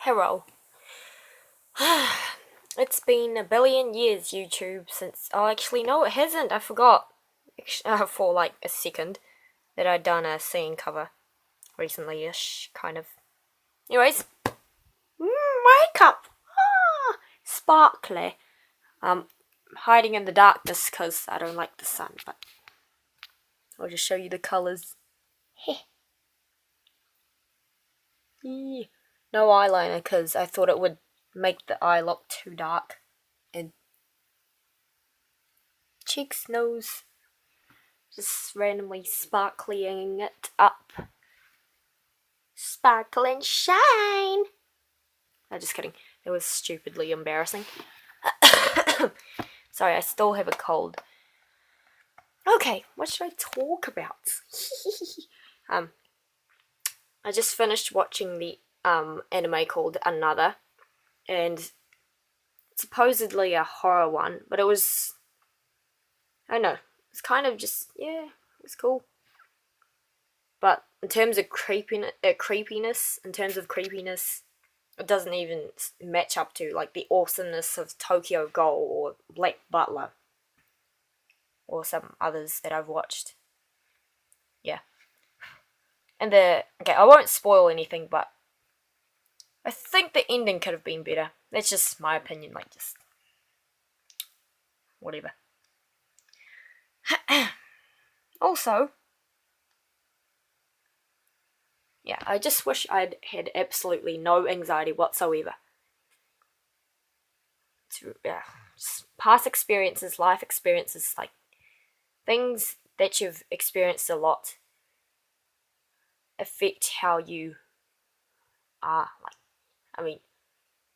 Hello. It's been a billion years, YouTube, since. Oh, actually, no, it hasn't. I forgot. For like a second that I'd done a scene cover recently ish, kind of. Anyways, makeup! Sparkly. Hiding in the darkness because I don't like the sun, but I'll just show you the colours. No eyeliner because I thought it would make the eye look too dark. And cheeks, nose, just randomly sparkling it up. Sparkle and shine! No, just kidding. It was stupidly embarrassing. Sorry, I still have a cold. Okay, what should I talk about? I just finished watching the anime called Another, and supposedly a horror one, but it was, I don't know, it's kind of just, yeah, it was cool. But in terms of creepiness, it doesn't even match up to like the awesomeness of Tokyo Ghoul or Black Butler or some others that I've watched. Yeah. And okay, I won't spoil anything, but I think the ending could have been better. That's just my opinion, like just whatever. Also, yeah, I just wish I'd had absolutely no anxiety whatsoever. Past experiences, life experiences, like things that you've experienced a lot affect how you are.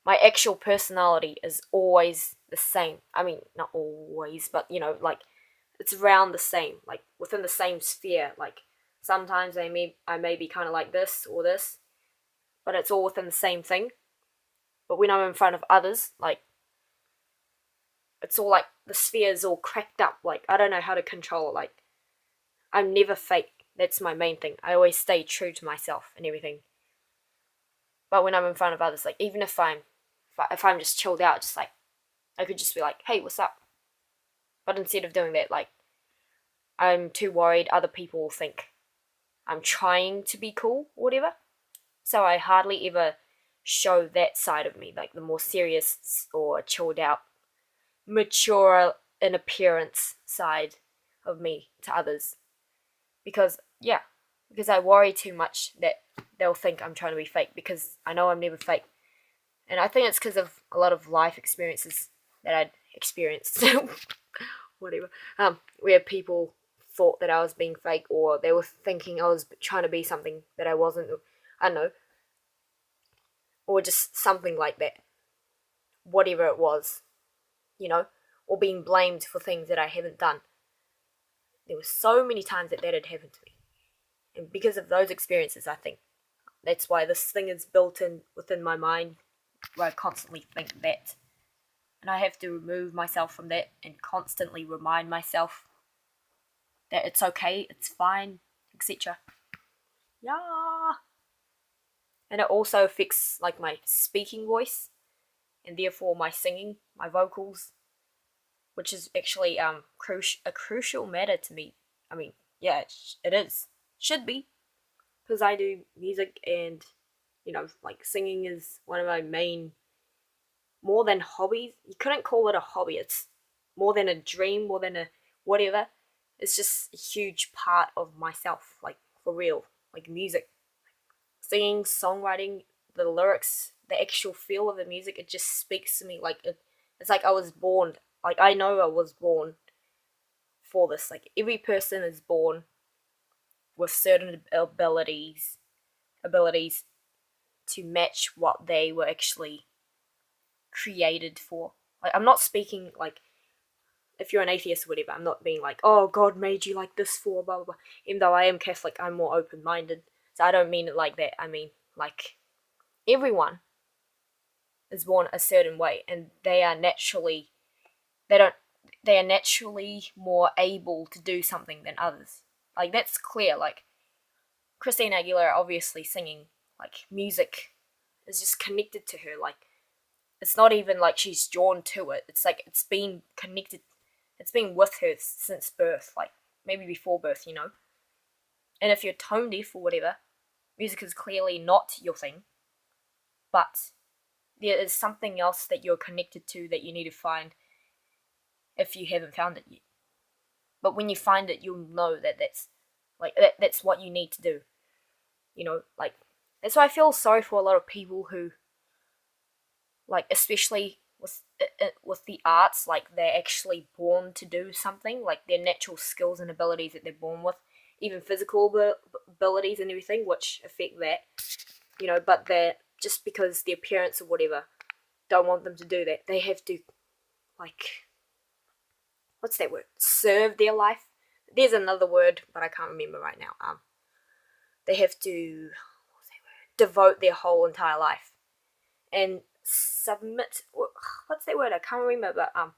My actual personality is always the same. I mean, not always, but like it's around the same, like within the same sphere. Like sometimes I may be kind of like this or this, but it's all within the same thing. But when I'm in front of others, like it's all like the sphere is all cracked up. Like I don't know how to control it. Like I'm never fake. That's my main thing. I always stay true to myself and everything. But when I'm in front of others, like even if I'm just chilled out, just like I could just be like, "Hey, what's up?" But instead of doing that, like I'm too worried other people will think I'm trying to be cool or whatever. So I hardly ever show that side of me, like the more serious or chilled out, mature in appearance side of me to others. Because I worry too much that they'll think I'm trying to be fake, because I know I'm never fake. And I think it's because of a lot of life experiences that I'd experienced, whatever, where people thought that I was being fake, or they were thinking I was trying to be something that I wasn't, I don't know, or just something like that, whatever it was, or being blamed for things that I haven't done. There were so many times that had happened to me. And because of those experiences, I think that's why this thing is built in within my mind, where I constantly think that. And I have to remove myself from that and constantly remind myself that it's okay, it's fine, etc. Yeah. And it also affects like my speaking voice, and therefore my singing, my vocals, which is actually a crucial matter to me. I mean, yeah, it is. Should be. Because I do music, and like singing is one of my main, more than hobbies. You couldn't call it a hobby. It's more than a dream, more than a whatever. It's just a huge part of myself, like for real. Like music, singing, songwriting, the lyrics, the actual feel of the music, it just speaks to me. Like it's like I was born. Like I know I was born for this. Like every person is born with certain abilities to match what they were actually created for. Like I'm not speaking like, if you're an atheist or whatever, I'm not being like, oh, God made you like this for blah blah blah. Even though I am Catholic, I'm more open minded. So I don't mean it like that. I mean like everyone is born a certain way, and they are naturally more able to do something than others. Like that's clear. Like Christina Aguilera obviously singing, like music is just connected to her. Like, it's not even like she's drawn to it. It's like it's been connected. It's been with her since birth, like maybe before birth, And if you're tone deaf or whatever, music is clearly not your thing. But there is something else that you're connected to that you need to find if you haven't found it yet. But when you find it, you'll know that that's what you need to do. Like, that's why I feel sorry for a lot of people who, like, especially with the arts, like, they're actually born to do something, like their natural skills and abilities that they're born with, even physical abilities and everything, which affect that, but they're, just because their parents or whatever don't want them to do that, they have to, like, what's that word? Serve their life. There's another word, but I can't remember right now. They have to, what's that word? Devote their whole entire life and submit. What's that word? I can't remember. But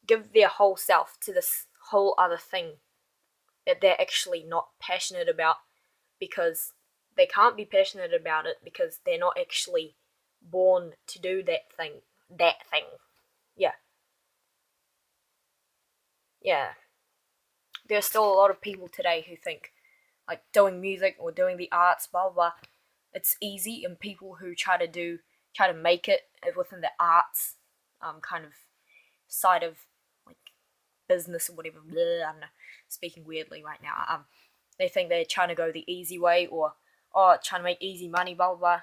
give their whole self to this whole other thing that they're actually not passionate about, because they can't be passionate about it because they're not actually born to do that thing. Yeah. Yeah. There's still a lot of people today who think, like, doing music or doing the arts, blah, blah, blah, it's easy, and people who try to make it within the arts, kind of side of, like, business or whatever, blah, I don't know, speaking weirdly right now, they think they're trying to go the easy way, or, trying to make easy money, blah, blah, blah.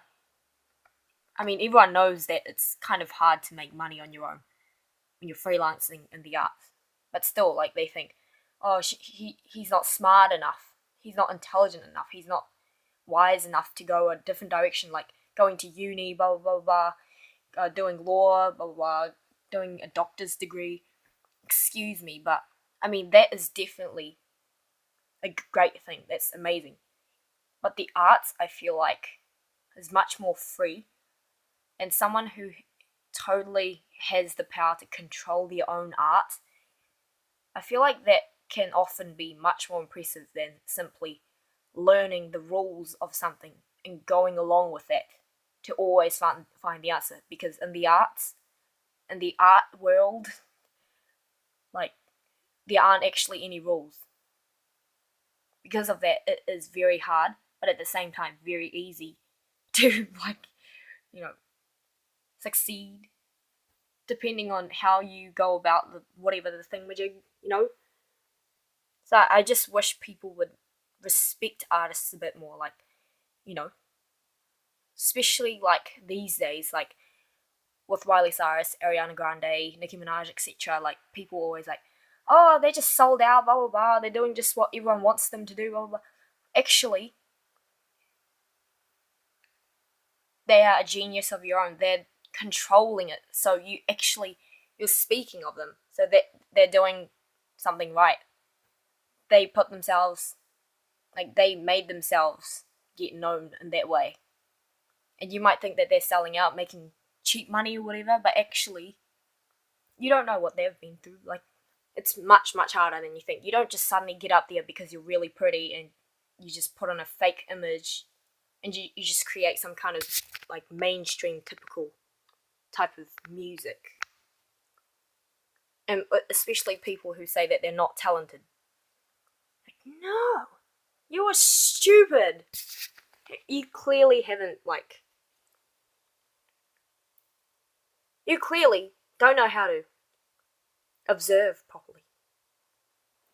I mean, everyone knows that it's kind of hard to make money on your own when you're freelancing in the arts. But still, like, they think, oh, he's not smart enough. He's not intelligent enough. He's not wise enough to go a different direction, like going to uni, blah, blah, blah, blah, doing law, blah, blah, blah, doing a doctor's degree. Excuse me, but, I mean, that is definitely a great thing. That's amazing. But the arts, I feel like, is much more free, and someone who totally has the power to control their own art, I feel like that can often be much more impressive than simply learning the rules of something and going along with that to always find the answer. Because in the arts, in the art world, like, there aren't actually any rules. Because of that, it is very hard, but at the same time, very easy to, like, succeed, depending on how you go about whatever the thingamajig. So I just wish people would respect artists a bit more, like, especially, like, these days, like, with Miley Cyrus, Ariana Grande, Nicki Minaj, etc. Like, people always like, oh, they're just sold out, blah, blah, blah, they're doing just what everyone wants them to do, blah, blah, blah. Actually, they are a genius of your own. They're controlling it, so you're speaking of them, so that they're doing something right. They put themselves, like, they made themselves get known in that way. And you might think that they're selling out, making cheap money or whatever, but actually, you don't know what they've been through. Like, it's much, much harder than you think. You don't just suddenly get up there because you're really pretty and you just put on a fake image and you just create some kind of, like, mainstream, typical type of music. And especially people who say that they're not talented. Like, no! You are stupid! You clearly haven't, like... You clearly don't know how to observe properly.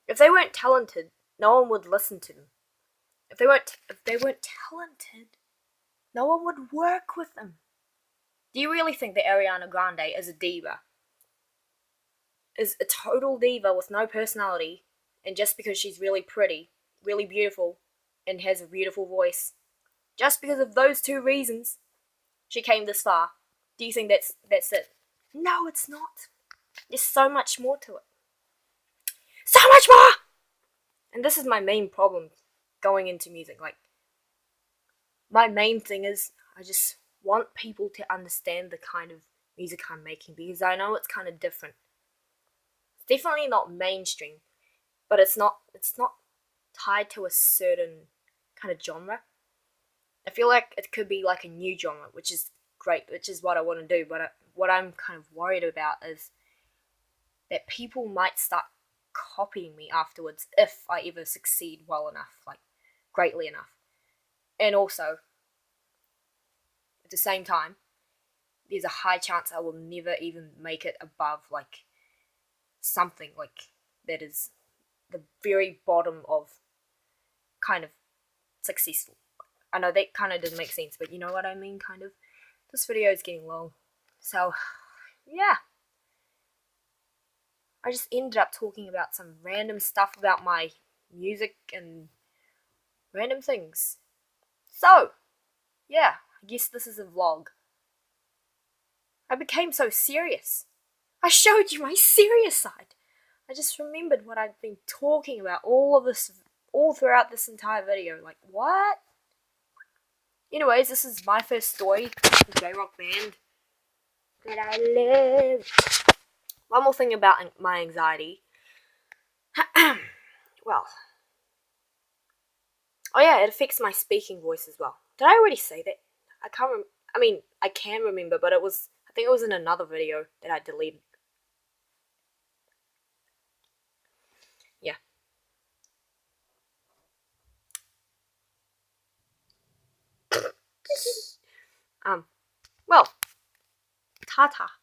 If they weren't talented, no one would listen to them. If they weren't talented, no one would work with them. Do you really think that Ariana Grande is a diva? Is a total diva with no personality, and just because she's really pretty, really beautiful, and has a beautiful voice, just because of those two reasons, she came this far? Do you think that's it? No, it's not. There's so much more to it. So much more! And this is my main problem going into music. Like, my main thing is I just want people to understand the kind of music I'm making, because I know it's kind of different. It's definitely not mainstream, but it's not tied to a certain kind of genre. I feel like it could be like a new genre, which is great, which is what I want to do. But what I'm kind of worried about is that people might start copying me afterwards if I ever succeed well enough, like greatly enough. And also, at the same time, there's a high chance I will never even make it above like something like that is the very bottom of kind of successful. I know that kind of doesn't make sense, but you know what I mean, kind of. This video is getting long, so yeah. I just ended up talking about some random stuff about my music and random things. So, yeah, I guess this is a vlog. I became so serious. I showed you my serious side. I just remembered what I'd been talking about all throughout this entire video. Like, what? Anyways, this is my first story, the J-Rock band that I live. One more thing about my anxiety. Well, oh yeah, it affects my speaking voice as well. Did I already say that? I can't I mean, I can remember, but I think it was in another video that I deleted. Yeah. Well, ta-ta.